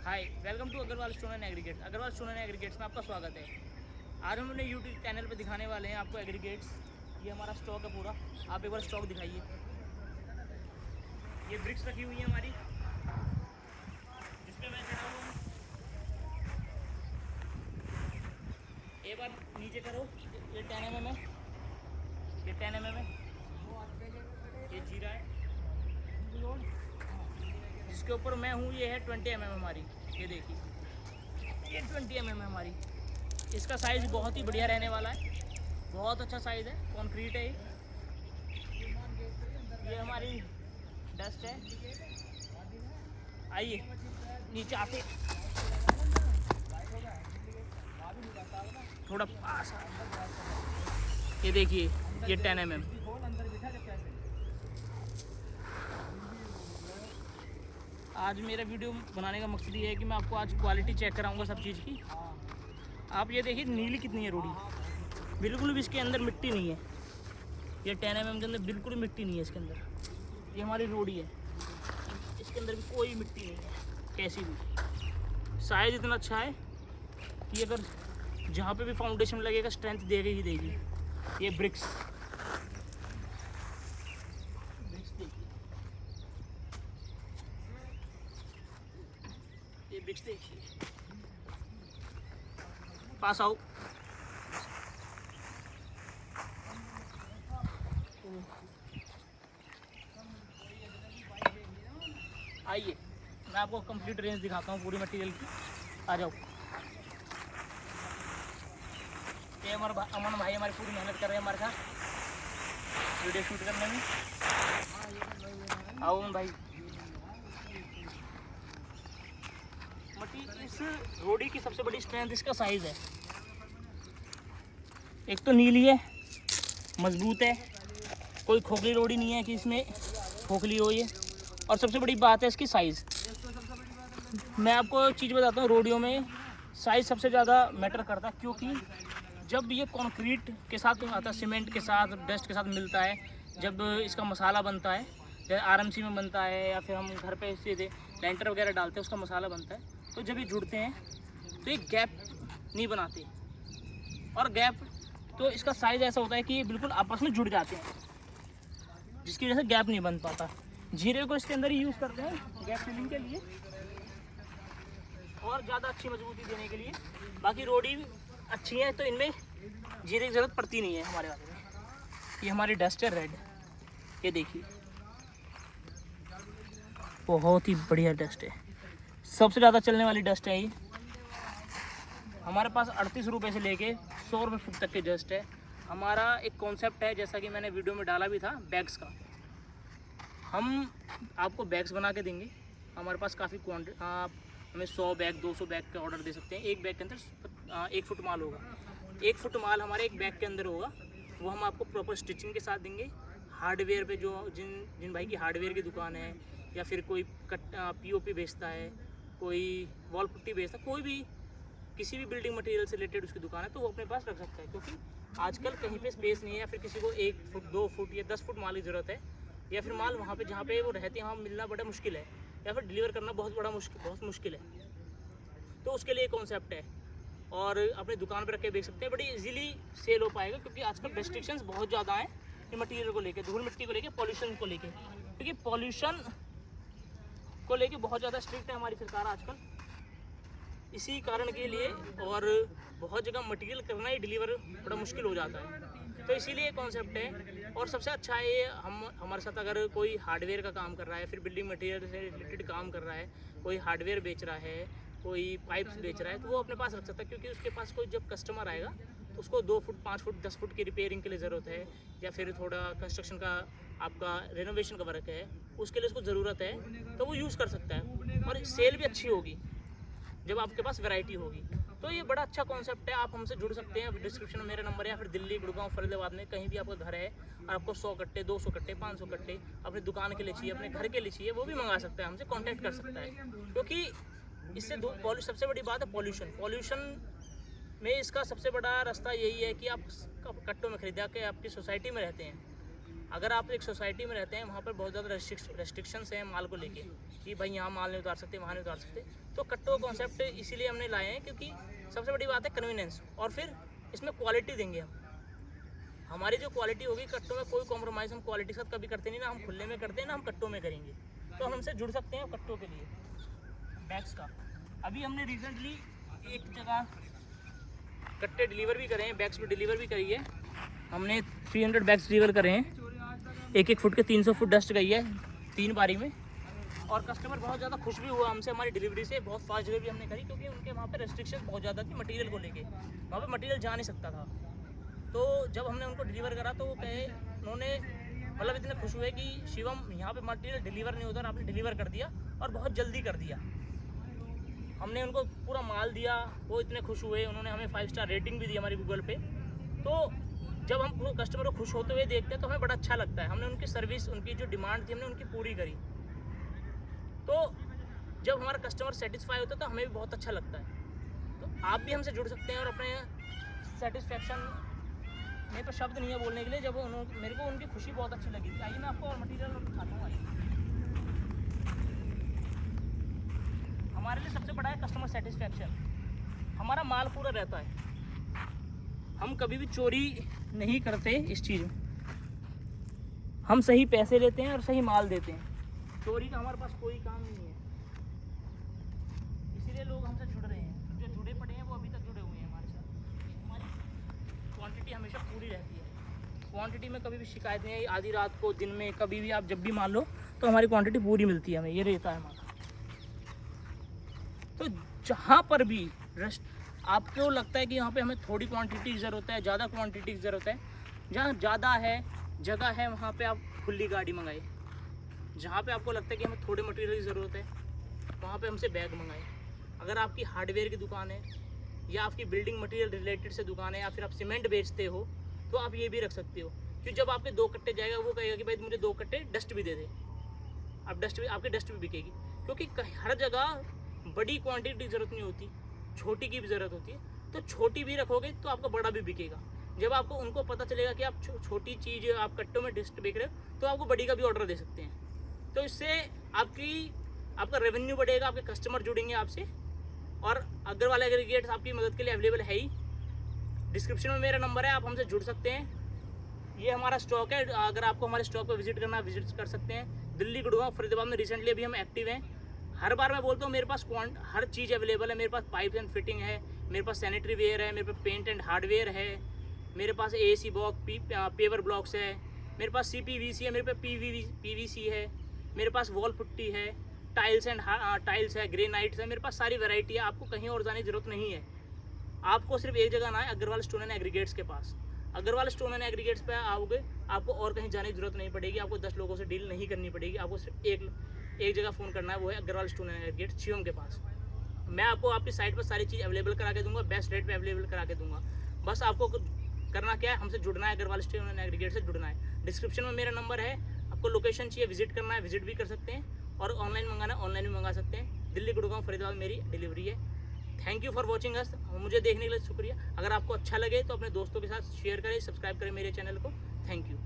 Hi, welcome to Agarwal Stone and Aggregates. Agarwal Stone and Aggregates में आपका स्वागत है। आज हम अपने यूट्यूब चैनल पर दिखाने वाले हैं आपको एग्रीगेट्स। ये हमारा स्टॉक है पूरा। आप एक बार स्टॉक दिखाइए। ये ब्रिक्स रखी हुई है हमारी, जिस पे मैं चढ़ा हुआ हूँ। एक बार नीचे करो। ये 10 mm है, ये 10 mm है, ये जीरा है, जिसके ऊपर मैं हूँ। ये है 20 mm हमारी। ये देखिए, ये 20 mm है हमारी। इसका साइज़ बहुत ही बढ़िया रहने वाला है, बहुत अच्छा साइज़ है, कंक्रीट है ये हमारी डस्ट है। आइए नीचे आते थोड़ा पास। ये देखिए, ये 10 mm। आज मेरा वीडियो बनाने का मकसद ये है कि मैं आपको आज क्वालिटी चेक कराऊंगा सब चीज़ की। आप ये देखिए नीली कितनी है रोड़ी, बिल्कुल भी इसके अंदर मिट्टी नहीं है। ये 10 mm के अंदर बिल्कुल मिट्टी नहीं है इसके अंदर। ये हमारी रोड़ी है, इसके अंदर भी कोई मिट्टी नहीं है कैसी भी। साइज़ इतना अच्छा है कि अगर जहाँ पे भी फाउंडेशन लगेगा स्ट्रेंथ देगी ही देगी। ये ब्रिक्स देखिए, ये ब्रिक्स देखिए। पास आओ। आइए मैं आपको कंप्लीट रेंज दिखाता हूँ पूरी मटेरियल की। आ जाओ। ये हमारे अमन भाई हमारी पूरी मेहनत कर रहे हैं हमारे साथ वीडियो शूट करने में। आओ अमन भाई। इस रोडी की सबसे बड़ी स्ट्रेंथ इसका साइज़ है। एक तो नीली है, मजबूत है, कोई खोखली रोडी नहीं है कि इसमें खोखली हो ये। और सबसे बड़ी बात है इसकी साइज़। मैं आपको चीज़ बताता हूँ, रोडियों में साइज़ सबसे ज़्यादा मैटर करता है, क्योंकि जब ये कंक्रीट के साथ आता है, सीमेंट के साथ, डस्ट के साथ मिलता है, जब इसका मसाला बनता है, जैसे आरएमसी में बनता है या फिर हम घर पे सीधे लेंटर वगैरह डालते हैं, उसका मसाला बनता है। तो जब ये जुड़ते हैं तो ये गैप नहीं बनाते, और गैप तो इसका साइज़ ऐसा होता है कि ये बिल्कुल आपस में जुड़ जाते हैं, जिसकी वजह से गैप नहीं बन पाता। जीरे को इसके अंदर ही यूज़ करते हैं गैप फिलिंग के लिए और ज़्यादा अच्छी मजबूती देने के लिए। बाकी रोडी अच्छी है तो इनमें जीरे की ज़रूरत पड़ती नहीं है हमारे वाले में। ये हमारी डस्ट है रेड, ये देखिए बहुत ही बढ़िया डस्ट है, सबसे ज़्यादा चलने वाली डस्ट है ये। हमारे पास 38 रुपये से लेके 100 रुपये फुट तक की डस्ट है। हमारा एक कॉन्सेप्ट है, जैसा कि मैंने वीडियो में डाला भी था, बैग्स का। हम आपको बैग्स बना के देंगे। हमारे पास काफ़ी क्वान्टिटी, आप हमें 100 बैग 200 बैग का ऑर्डर दे सकते हैं। एक बैग के अंदर 1 फुट माल होगा। 1 फुट माल हमारे एक बैग के अंदर होगा, वो हम आपको प्रॉपर स्टिचिंग के साथ देंगे। हार्डवेयर पे जो जिन भाई की हार्डवेयर की दुकान है, या फिर कोई पीओपी बेचता है, कोई वॉल पुट्टी बेचता है, कोई भी किसी भी बिल्डिंग मटेरियल से रिलेटेड उसकी दुकान है, तो वो अपने पास रख सकता है। क्योंकि आजकल कहीं पे स्पेस नहीं है, या फिर किसी को 1 फुट 2 फुट या 10 फुट माल की ज़रूरत है, या फिर माल वहाँ पे जहाँ पे वो रहते हैं वहाँ मिलना बड़ा मुश्किल है, या फिर डिलीवर करना बहुत मुश्किल है। तो उसके लिए कॉन्सेप्ट है, और अपनी दुकान पर रख के बेच सकते हैं, बड़ी इजीली सेल हो पाएगा। क्योंकि आजकल रेस्ट्रिक्शंस बहुत ज़्यादा हैं ये मटेरियल को लेके, धूल मिट्टी को लेके, पॉल्यूशन को लेके। क्योंकि पॉल्यूशन को लेके बहुत ज़्यादा स्ट्रिक्ट है हमारी सरकार आजकल, इसी कारण के लिए। और बहुत जगह मटेरियल करना ही डिलीवर बड़ा मुश्किल हो जाता है, तो इसीलिए कॉन्सेप्ट है। और सबसे अच्छा है ये, हमारे साथ अगर कोई हार्डवेयर का काम कर रहा है, फिर बिल्डिंग मटेरियल से रिलेटेड काम कर रहा है, कोई हार्डवेयर बेच रहा है, कोई पाइप्स बेच रहा है, तो वो अपने पास रख सकता है। क्योंकि उसके पास कोई जब कस्टमर आएगा तो उसको 2 फुट 5 फुट 10 फुट की रिपेयरिंग के लिए ज़रूरत है, या फिर थोड़ा कंस्ट्रक्शन का आपका रेनोवेशन का वर्क है, उसके लिए उसको ज़रूरत है, तो वो यूज़ कर सकता है। और सेल भी अच्छी होगी जब आपके पास वैरायटी होगी। तो ये बड़ा अच्छा कॉन्सेप्ट है। आप हमसे जुड़ सकते हैं, डिस्क्रिप्शन में मेरा नंबर है, या फिर दिल्ली, गुड़गांव, फरीदाबाद में कहीं भी आपका घर है और आपको 100 कट्टे 200 कट्टे 500 कट्टे अपनी दुकान के लिए चाहिए, अपने घर के लिए चाहिए, वो भी मंगा सकता है, हमसे कांटेक्ट कर सकता है। क्योंकि इससे सबसे बड़ी बात है पॉल्यूशन में इसका सबसे बड़ा रास्ता यही है कि आप कट्टों में खरीदा के आपकी सोसाइटी में रहते हैं, अगर आप एक सोसाइटी में रहते हैं, वहाँ पर बहुत ज़्यादा रेस्ट्रिक्शंस हैं माल को लेके कि भाई यहाँ माल नहीं उतार सकते, वहाँ नहीं उतार सकते। तो कट्टो कॉन्सेप्ट इसीलिए हमने लाए हैं क्योंकि सबसे बड़ी बात है कन्वीनियंस, और फिर इसमें क्वालिटी देंगे हम। हमारी जो क्वालिटी होगी कट्टों में कोई कॉम्प्रोमाइज़ हम क्वालिटी के साथ कभी करते नहीं, ना हम खुले में करते हैं ना हम कट्टों में करेंगे। तो हम हमसे जुड़ सकते हैं कट्टों के लिए। बैग्स का अभी हमने रिसेंटली एक जगह कट्टे डिलीवर भी करे हैं, बैग्स भी डिलीवर भी करी है हमने। 300 बैग्स डिलीवर करे हैं, 1-1 फुट के 300 फुट डस्ट गई है 3 बारी में। और कस्टमर बहुत ज़्यादा खुश भी हुआ हमसे, हमारी डिलीवरी से। बहुत फास्ट डिलीवरी हमने करी क्योंकि उनके वहाँ पे रेस्ट्रिक्शन बहुत ज़्यादा थी मटेरियल को लेके, वहाँ पे मटेरियल जा नहीं सकता था। तो जब हमने उनको डिलीवर करा तो वो कहे, उन्होंने मतलब इतने खुश हुए कि शिवम यहाँ पे मटेरियल डिलीवर नहीं होता और आपने डिलीवर कर दिया और बहुत जल्दी कर दिया। हमने उनको पूरा माल दिया, वो इतने खुश हुए, उन्होंने हमें 5 स्टार रेटिंग भी दी हमारी गूगल पे। तो जब हम कस्टमर को खुश होते हुए देखते हैं तो हमें बड़ा अच्छा लगता है। हमने उनकी सर्विस, उनकी जो डिमांड थी हमने उनकी पूरी करी। तो जब हमारा कस्टमर सेटिस्फाई होता है तो हमें भी बहुत अच्छा लगता है। तो आप भी हमसे जुड़ सकते हैं और अपने सेटिस्फेक्शन, मेरे पास शब्द नहीं है बोलने के लिए, जब मेरे को उनकी खुशी बहुत अच्छी लगी। आइए मैं आपको और मटीरियल दिखाता हूँ। हमारे लिए सबसे बड़ा है कस्टमर सेटिस्फेक्शन। हमारा माल पूरा रहता है, हम कभी भी चोरी नहीं करते इस चीज़ में। हम सही पैसे लेते हैं और सही माल देते हैं, चोरी का हमारे पास कोई काम नहीं है। इसीलिए लोग हमसे जुड़ रहे हैं, जो जुड़े पड़े हैं वो अभी तक जुड़े हुए हैं हमारे साथ। हमारी क्वांटिटी हमेशा पूरी रहती है, क्वांटिटी में कभी भी शिकायत नहीं है। आधी रात को, दिन में, कभी भी आप जब भी मान लो तो हमारी क्वांटिटी पूरी मिलती है हमें, ये रहता है हमारा। तो जहाँ पर भी आपको लगता है कि यहाँ पे हमें थोड़ी क्वांटिटी की ज़रूरत है, ज़्यादा क्वांटिटी की ज़रूरत है, जहाँ ज़्यादा है जगह है वहाँ पे आप खुली गाड़ी मंगाए। जहाँ पे आपको लगता है कि हमें थोड़े मटेरियल की ज़रूरत है वहाँ पे हमसे बैग मंगाए। अगर आपकी हार्डवेयर की दुकान है या आपकी बिल्डिंग मटेरियल रिलेटेड से दुकान है या फिर आप सीमेंट बेचते हो तो आप ये भी रख सकते हो। क्योंकि जब आपके 2 कट्टे जाएगा वो कहेगा कि भाई मुझे 2 कट्टे डस्ट भी दे दे, आप डस्ट भी, आपकी डस्ट भी बिकेगी। क्योंकि हर जगह बड़ी क्वांटिटी की ज़रूरत नहीं होती, छोटी की भी ज़रूरत होती है। तो छोटी भी रखोगे तो आपका बड़ा भी बिकेगा। जब आपको उनको पता चलेगा कि आप छोटी चीज़ आप कट्टों में डस्ट बेच रहे हो तो आपको बड़ी का भी ऑर्डर दे सकते हैं। तो इससे आपका रेवेन्यू बढ़ेगा, आपके कस्टमर जुड़ेंगे आपसे। और अग्रवाल एग्रीगेट्स आपकी मदद के लिए अवेलेबल है ही। डिस्क्रिप्शन में मेरा नंबर है, आप हमसे जुड़ सकते हैं। ये हमारा स्टॉक है, अगर आपको हमारे स्टॉक पर विजिट करना विजिट कर सकते हैं। दिल्ली, गुड़गांव, फरीदाबाद में रिसेंटली अभी हम एक्टिव हैं। हर बार मैं बोलता हूँ मेरे पास हर चीज़ अवेलेबल है। मेरे पास पाइप एंड फिटिंग है, मेरे पास सैनिटरी वेयर है, मेरे पास पेंट एंड हार्डवेयर है, मेरे पास AC बॉक्स, पेवर ब्लॉक्स है, मेरे पास CPVC है, मेरे पास PVC है, मेरे पास वॉल पुट्टी है, टाइल्स है, ग्रेनाइट्स है। मेरे पास सारी वैरायटी है, आपको कहीं और जाने की ज़रूरत नहीं है। आपको सिर्फ एक जगह आना है, अग्रवाल स्टोन एंड एग्रीगेट्स के पास। अग्रवाल स्टोन एंड एग्रीगेट्स पे आओगे आपको और कहीं जाने की ज़रूरत नहीं पड़ेगी, आपको 10 लोगों से डील नहीं करनी पड़ेगी। आपको सिर्फ एक जगह फ़ोन करना है, वो है Agarwal Stone and Aggregates, Shivam के पास। मैं आपको आपकी साइट पर सारी चीज़ अवेलेबल करा के दूंगा, बेस्ट रेट पे अवेलेबल करा के दूंगा। बस आपको करना क्या है, हमसे जुड़ना है, अग्रवाल स्टोन एंड एग्रीगेट्स से जुड़ना है। डिस्क्रिप्शन में मेरा नंबर है, आपको लोकेशन चाहिए, विजिट करना है, विजिट भी कर सकते हैं। और ऑनलाइन मंगाना है, ऑनलाइन भी मंगा सकते हैं। दिल्ली, गुड़गांव, फरीदाबाद मेरी डिलीवरी है। Thank you for watching us. मुझे देखने के लिए शुक्रिया। अगर आपको अच्छा लगे तो अपने दोस्तों के साथ शेयर करें, सब्सक्राइब करें मेरे चैनल को। Thank you.